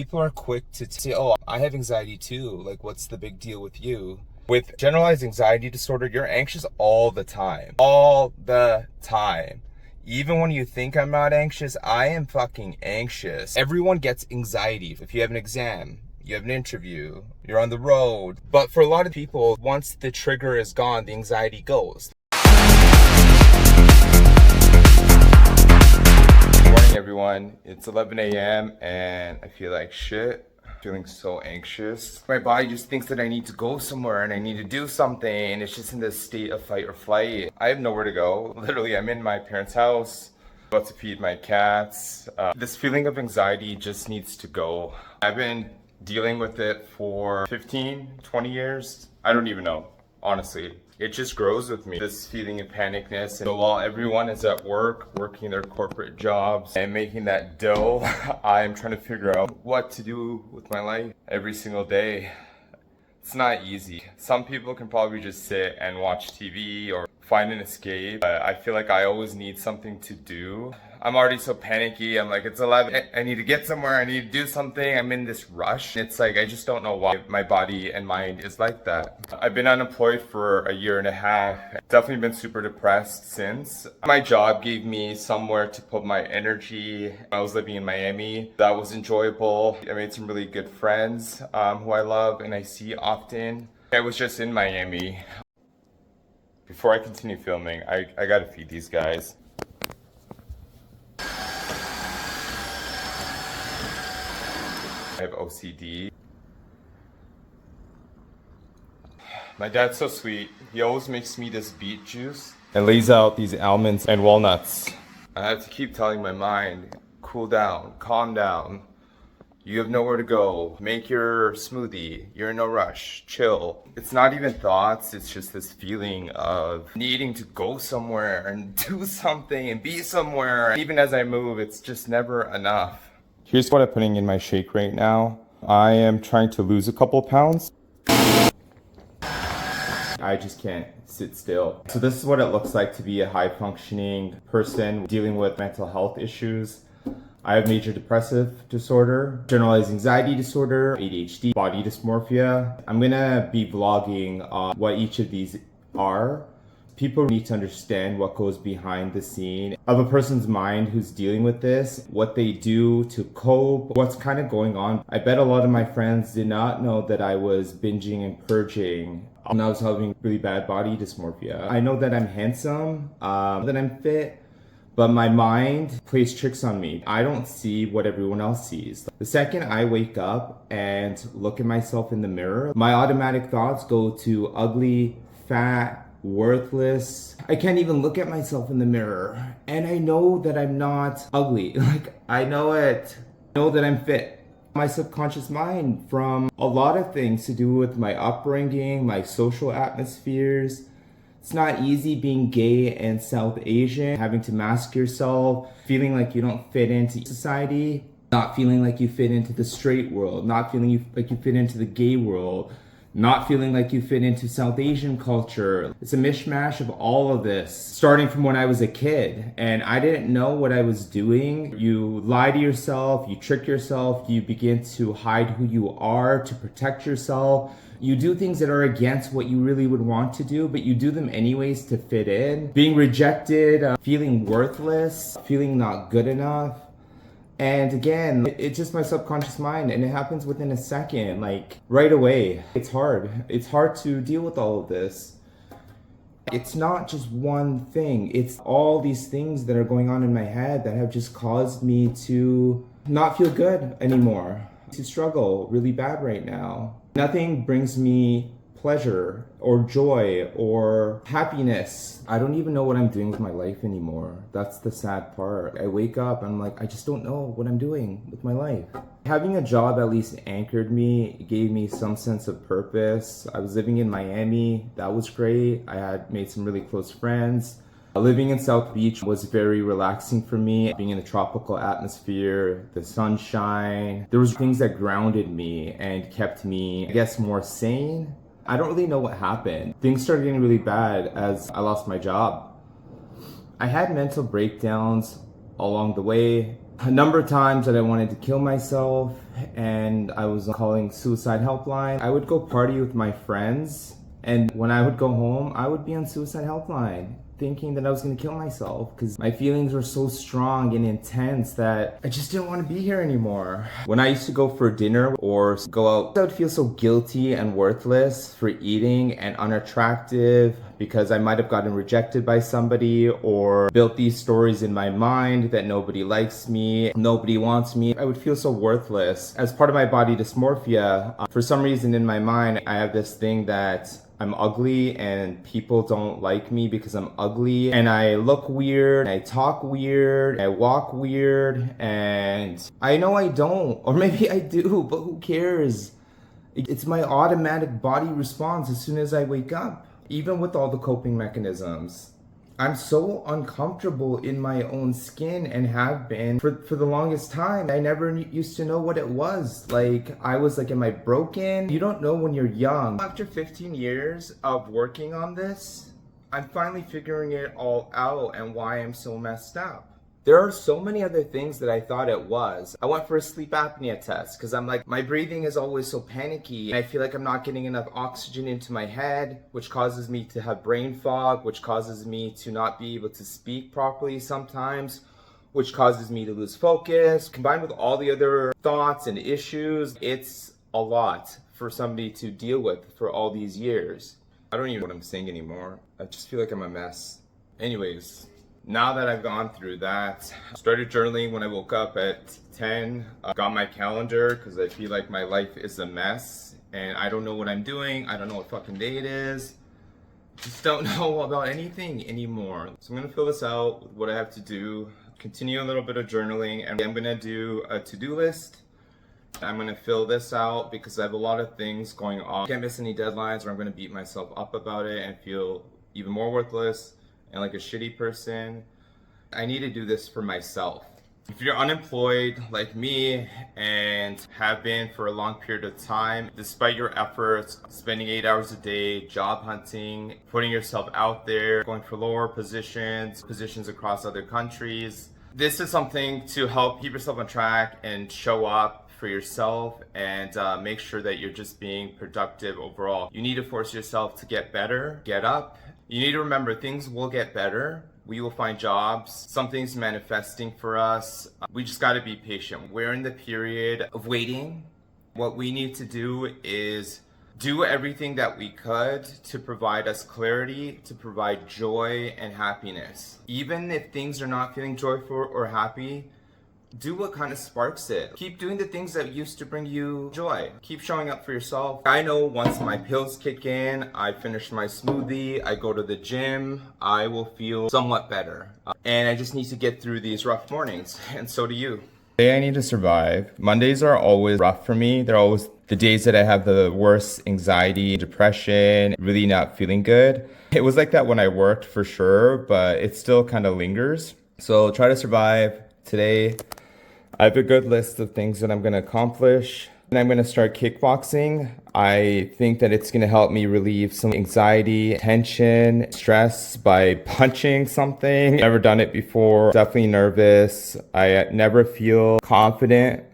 People are quick to say, oh, I have anxiety too. Like, what's the big deal with you? With generalized anxiety disorder, you're anxious all the time. All the time. Even when you think I'm not anxious, I am fucking anxious. Everyone gets anxiety. If you have an exam, you have an interview, you're on the road. But for a lot of people, once the trigger is gone, the anxiety goes. Good morning, everyone. It's 11 a.m. and I feel like shit. Feeling so anxious. My body just thinks that I need to go somewhere and I need to do something, and it's just in this state of fight or flight. I have nowhere to go. Literally, I'm in my parents' house, about to feed my cats. This feeling of anxiety just needs to go. I've been dealing with it for 15, 20 years. I don't even know, honestly. It just grows with me, this feeling of panicness. And so while everyone is at work, working their corporate jobs and making that dough, I'm trying to figure out what to do with my life every single day. It's not easy. Some people can probably just sit and watch TV or find an escape. I feel like I always need something to do. I'm already so panicky. I'm like, it's 11. I need to get somewhere. I need to do something. I'm in this rush. It's like, I just don't know why my body and mind is like that. I've been unemployed for a year and a half. Definitely been super depressed since. My job gave me somewhere to put my energy. I was living in Miami. That was enjoyable. I made some really good friends who I love and I see often. I was just in Miami. Before I continue filming, I gotta feed these guys. I have OCD. My dad's so sweet. He always makes me this beet juice and lays out these almonds and walnuts. I have to keep telling my mind, cool down, calm down. You have nowhere to go. Make your smoothie. You're in no rush. Chill. It's not even thoughts. It's just this feeling of needing to go somewhere and do something and be somewhere. Even as I move, it's just never enough. Here's what I'm putting in my shake right now. I am trying to lose a couple pounds. I just can't sit still. So this is what it looks like to be a high-functioning person dealing with mental health issues. I have major depressive disorder, generalized anxiety disorder, ADHD, body dysmorphia. I'm gonna be vlogging on what each of these are. People need to understand what goes behind the scene of a person's mind who's dealing with this, what they do to cope, what's kind of going on. I bet a lot of my friends did not know that I was binging and purging when I was having really bad body dysmorphia. I know that I'm handsome, that I'm fit, but my mind plays tricks on me. I don't see what everyone else sees. The second I wake up and look at myself in the mirror, my automatic thoughts go to ugly, fat, worthless. I can't even look at myself in the mirror. And I know that I'm not ugly. I know it. I know that I'm fit. My subconscious mind, from a lot of things to do with my upbringing, my social atmospheres. It's not easy being gay and South Asian, having to mask yourself, feeling like you don't fit into society, not feeling like you fit into the straight world, not feeling like you fit into the gay world, not feeling like you fit into South Asian culture. It's a mishmash of all of this, starting from when I was a kid and I didn't know what I was doing. You lie to yourself, you trick yourself, you begin to hide who you are to protect yourself. You do things that are against what you really would want to do, but you do them anyways to fit in. Being rejected, feeling worthless, feeling not good enough. And again, it's just my subconscious mind, and it happens within a second, like right away. It's hard. It's hard to deal with all of this. It's not just one thing. It's all these things that are going on in my head that have just caused me to not feel good anymore, to struggle really bad right now. Nothing brings me pleasure or joy or happiness. I don't even know what I'm doing with my life anymore. That's the sad part. I wake up and I'm like, I just don't know what I'm doing with my life. Having a job at least anchored me. It gave me some sense of purpose. I was living in Miami. That was great. I had made some really close friends. Living in South Beach was very relaxing for me. Being in a tropical atmosphere, the sunshine. There was things that grounded me and kept me, I guess, more sane. I don't really know what happened. Things started getting really bad as I lost my job. I had mental breakdowns along the way. a number of times that I wanted to kill myself, and I was calling suicide helpline. I would go party with my friends, and when I would go home, I would be on suicide helpline, thinking that I was gonna kill myself because my feelings were so strong and intense that I just didn't want to be here anymore. When I used to go for dinner or go out, I would feel so guilty and worthless for eating and unattractive because I might have gotten rejected by somebody or built these stories in my mind that nobody likes me, nobody wants me. I would feel so worthless. As part of my body dysmorphia, for some reason in my mind, I have this thing that I'm ugly and people don't like me because I'm ugly and I look weird, I talk weird, I walk weird, and I know I don't, or maybe I do, but who cares? It's my automatic body response as soon as I wake up, even with all the coping mechanisms. I'm so uncomfortable in my own skin and have been for the longest time. I never used to know what it was. Like, I was like, am I broken? You don't know when you're young. After 15 years of working on this, I'm finally figuring it all out and why I'm so messed up. There are so many other things that I thought it was. I went for a sleep apnea test because I'm like, my breathing is always so panicky and I feel like I'm not getting enough oxygen into my head, which causes me to have brain fog, which causes me to not be able to speak properly sometimes, which causes me to lose focus. Combined with all the other thoughts and issues, it's a lot for somebody to deal with for all these years. I don't even know what I'm saying anymore. I just feel like I'm a mess. Anyways. Now that I've gone through that, started journaling when I woke up at 10, got my calendar because I feel like my life is a mess and I don't know what I'm doing. I don't know what fucking day it is. Just don't know about anything anymore. So I'm gonna fill this out with what I have to do, continue a little bit of journaling, and I'm gonna do a to-do list. I'm gonna fill this out because I have a lot of things going on. I can't miss any deadlines or I'm gonna beat myself up about it and feel even more worthless and like a shitty person. I need to do this for myself. If you're unemployed like me and have been for a long period of time, despite your efforts, spending 8 hours a day, job hunting, putting yourself out there, going for lower positions across other countries, this is something to help keep yourself on track and show up for yourself and make sure that you're just being productive overall. You need to force yourself to get better, get up. You need to remember things will get better. We will find jobs. Something's manifesting for us. We just got to be patient. We're in the period of waiting. What we need to do is do everything that we could to provide us clarity, to provide joy and happiness. Even if things are not feeling joyful or happy, do what kind of sparks it. Keep doing the things that used to bring you joy. Keep showing up for yourself. I know once my pills kick in, I finish my smoothie, I go to the gym, I will feel somewhat better. And I just need to get through these rough mornings, and so do you. Today I need to survive. Mondays are always rough for me. They're always the days that I have the worst anxiety, depression, really not feeling good. It was like that when I worked for sure, but it still kind of lingers. So try to survive. Today, I have a good list of things that I'm going to accomplish. And I'm going to start kickboxing. I think that it's going to help me relieve some anxiety, tension, stress by punching something. Never done it before. Definitely nervous. I never feel confident.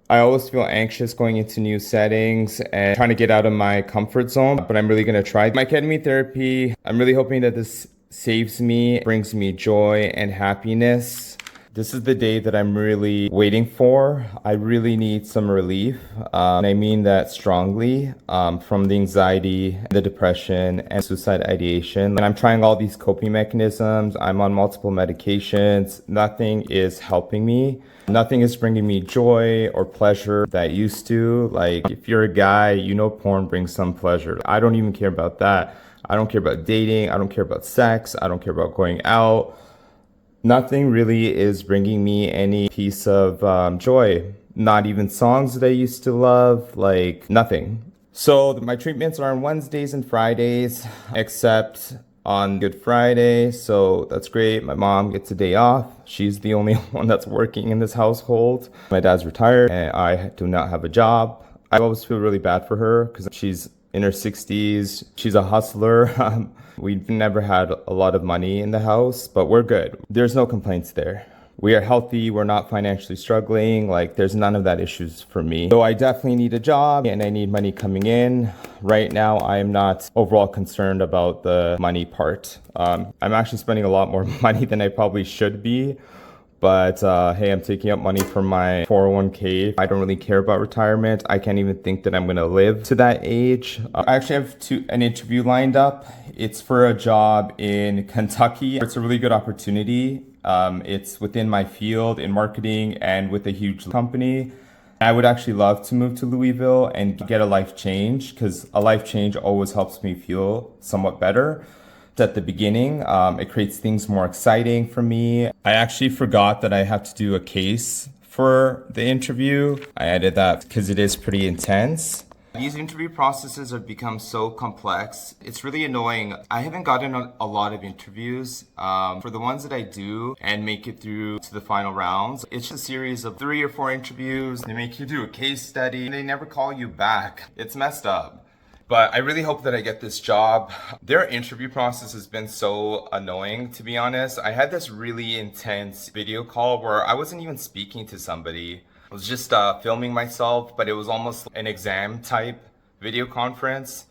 I always feel anxious going into new settings and trying to get out of my comfort zone. But I'm really going to try. My ketamine therapy, I'm really hoping that this saves me, brings me joy and happiness. This is the day that I'm really waiting for. I really need some relief. And I mean that strongly, from the anxiety, the depression, and suicide ideation. And I'm trying all these coping mechanisms. I'm on multiple medications. Nothing is helping me. Nothing is bringing me joy or pleasure that used to. Like, if you're a guy, you know porn brings some pleasure. I don't even care about that. I don't care about dating. I don't care about sex. I don't care about going out. Nothing really is bringing me any piece of joy. Not even songs that I used to love, like nothing. So my treatments are on Wednesdays and Fridays, except on Good Friday. So that's great. My mom gets a day off. She's the only one that's working in this household. My dad's retired and I do not have a job. I always feel really bad for her because she's in her 60s. She's a hustler. We've never had a lot of money in the house, but we're good. There's no complaints there. We are healthy, we're not financially struggling, like there's none of that issues for me. So I definitely need a job and I need money coming in. Right now, I am not overall concerned about the money part. I'm actually spending a lot more money than I probably should be. But hey, I'm taking out money from my 401k. I don't really care about retirement. I can't even think that I'm gonna live to that age. I actually have an interview lined up. It's for a job in Kentucky. It's a really good opportunity. It's within my field in marketing and with a huge company. I would actually love to move to Louisville and get a life change, because a life change always helps me feel somewhat better. At the beginning, it creates things more exciting for me. I actually forgot that I have to do a case for the interview. I added that because it is pretty intense. These interview processes have become so complex. It's really annoying. I haven't gotten a lot of interviews. For the ones that I do and make it through to the final rounds, it's a series of 3 or 4 interviews. They make you do a case study and they never call you back. It's messed up. But I really hope that I get this job. Their interview process has been so annoying, to be honest. I had this really intense video call where I wasn't even speaking to somebody. I was just filming myself, but it was almost an exam type video conference.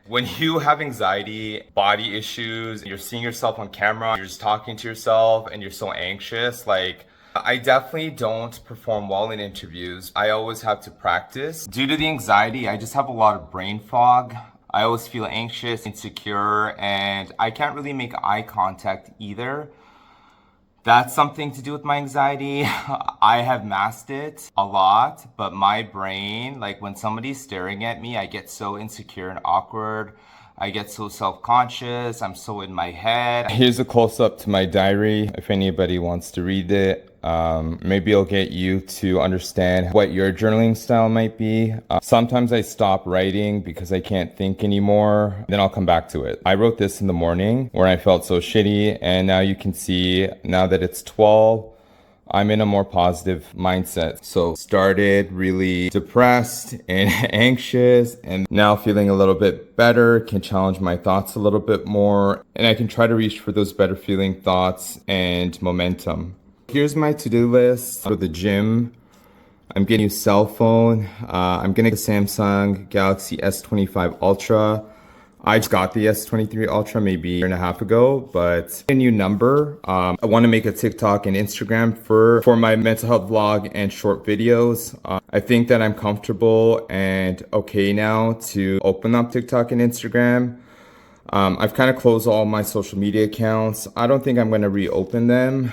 When you have anxiety, body issues, you're seeing yourself on camera, you're just talking to yourself and you're so anxious, like, I definitely don't perform well in interviews. I always have to practice. Due to the anxiety, I just have a lot of brain fog. I always feel anxious, insecure, and I can't really make eye contact either. That's something to do with my anxiety. I have masked it a lot, but my brain, like when somebody's staring at me, I get so insecure and awkward. I get so self-conscious. I'm so in my head. Here's a close-up to my diary. If anybody wants to read it, maybe it'll get you to understand what your journaling style might be. Sometimes I stop writing because I can't think anymore. Then I'll come back to it. I wrote this in the morning where I felt so shitty. And now you can see, now that it's 12, I'm in a more positive mindset. So started really depressed and anxious, and now feeling a little bit better, can challenge my thoughts a little bit more, and I can try to reach for those better feeling thoughts and momentum. Here's my to-do list for the gym. I'm getting a new cell phone. I'm getting a Samsung Galaxy S25 Ultra. I just got the S23 Ultra maybe a year and a half ago, but a new number. I want to make a TikTok and Instagram for my mental health vlog and short videos. I think that I'm comfortable and okay now to open up TikTok and Instagram. I've kind of closed all my social media accounts. I don't think I'm going to reopen them.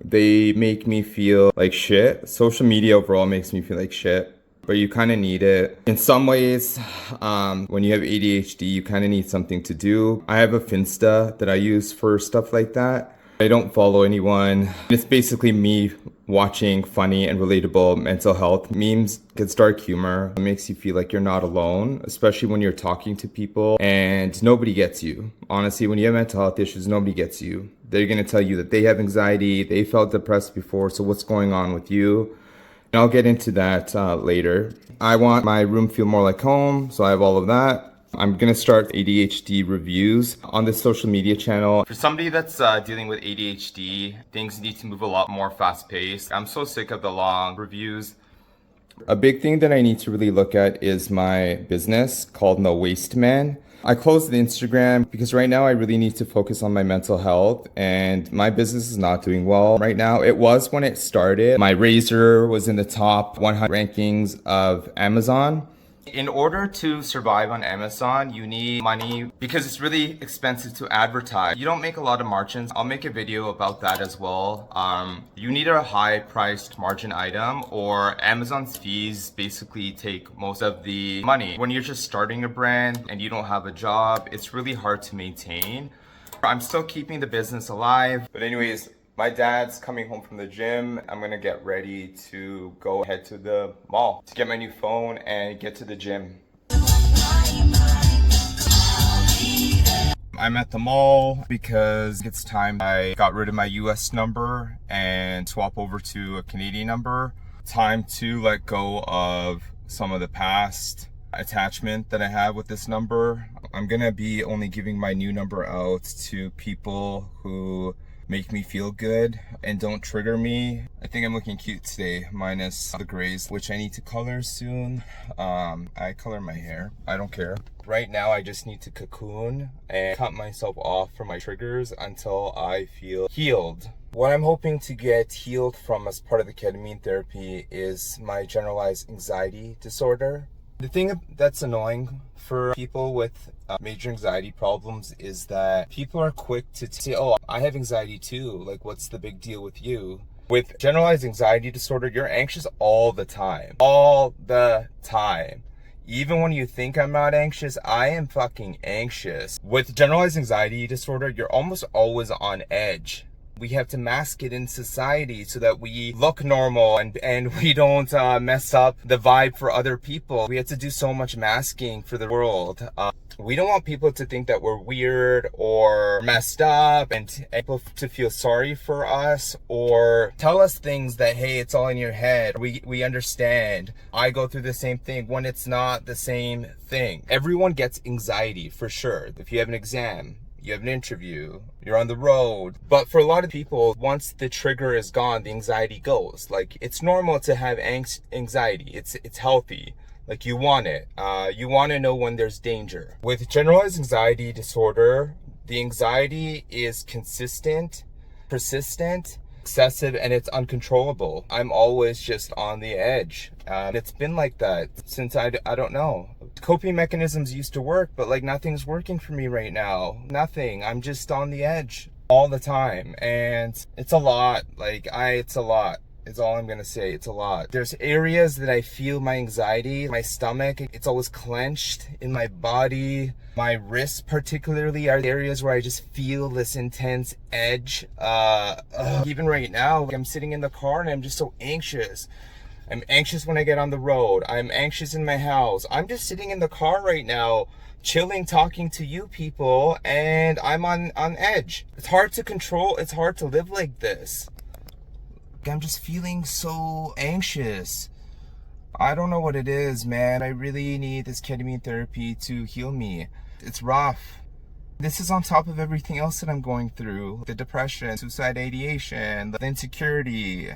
They make me feel like shit. Social media overall makes me feel like shit. But you kind of need it. In some ways, when you have ADHD, you kind of need something to do. I have a Finsta that I use for stuff like that. I don't follow anyone. It's basically me watching funny and relatable mental health memes. It's dark humor. It makes you feel like you're not alone, especially when you're talking to people and nobody gets you. Honestly, when you have mental health issues, nobody gets you. They're going to tell you that they have anxiety, they felt depressed before, so what's going on with you? And I'll get into that later. I want my room to feel more like home, so I have all of that. I'm gonna start ADHD reviews on this social media channel. For somebody that's dealing with ADHD, things need to move a lot more fast-paced. I'm so sick of the long reviews. A big thing that I need to really look at is my business called No Waste Man. I closed the Instagram because right now I really need to focus on my mental health, and my business is not doing well right now. It was when it started. My razor was in the top 100 rankings of Amazon. In order to survive on Amazon, you need money because it's really expensive to advertise. You don't make a lot of margins. I'll make a video about that as well. You need a high-priced margin item, or Amazon's fees basically take most of the money. When you're just starting a brand and you don't have a job, it's really hard to maintain. I'm still keeping the business alive. But anyways, my dad's coming home from the gym. I'm gonna get ready to go head to the mall to get my new phone and get to the gym. I'm at the mall because it's time I got rid of my US number and swap over to a Canadian number. Time to let go of some of the past attachment that I have with this number. I'm gonna be only giving my new number out to people who make me feel good and don't trigger me. I think I'm looking cute today, minus the grays, which I need to color soon. I color my hair, I don't care. Right now I just need to cocoon and cut myself off from my triggers until I feel healed. What I'm hoping to get healed from as part of the ketamine therapy is my generalized anxiety disorder. The thing that's annoying for people with major anxiety problems is that people are quick to say, oh, I have anxiety too. Like, what's the big deal with you? With generalized anxiety disorder, you're anxious all the time. All the time. Even when you think I'm not anxious, I am fucking anxious. With generalized anxiety disorder, you're almost always on edge. We have to mask it in society so that we look normal and we don't mess up the vibe for other people. We have to do so much masking for the world. We don't want people to think that we're weird or messed up and people to feel sorry for us or tell us things that, hey, it's all in your head. We understand. I go through the same thing when it's not the same thing. Everyone gets anxiety for sure. If you have an exam, you have an interview, you're on the road. But for a lot of people, once the trigger is gone, the anxiety goes. Like, it's normal to have anxiety. It's healthy. Like, you want it. You want to know when there's danger. With generalized anxiety disorder, the anxiety is consistent, persistent, excessive, and it's uncontrollable. I'm always just on the edge. It's been like that since I don't know. Coping mechanisms used to work, but like nothing's working for me right now. Nothing. I'm just on the edge all the time. And it's a lot. It's a lot. Is all I'm gonna say. It's a lot. There's areas that I feel my anxiety, my stomach, it's always clenched in my body. My wrists particularly are areas where I just feel this intense edge. Even right now, I'm sitting in the car and I'm just so anxious. I'm anxious when I get on the road. I'm anxious in my house. I'm just sitting in the car right now, chilling, talking to you people, and I'm on edge. It's hard to control. It's hard to live like this. I'm just feeling so anxious. I don't know what it is, man. I really need this ketamine therapy to heal me. It's rough. This is on top of everything else that I'm going through. The depression, suicide ideation, the insecurity.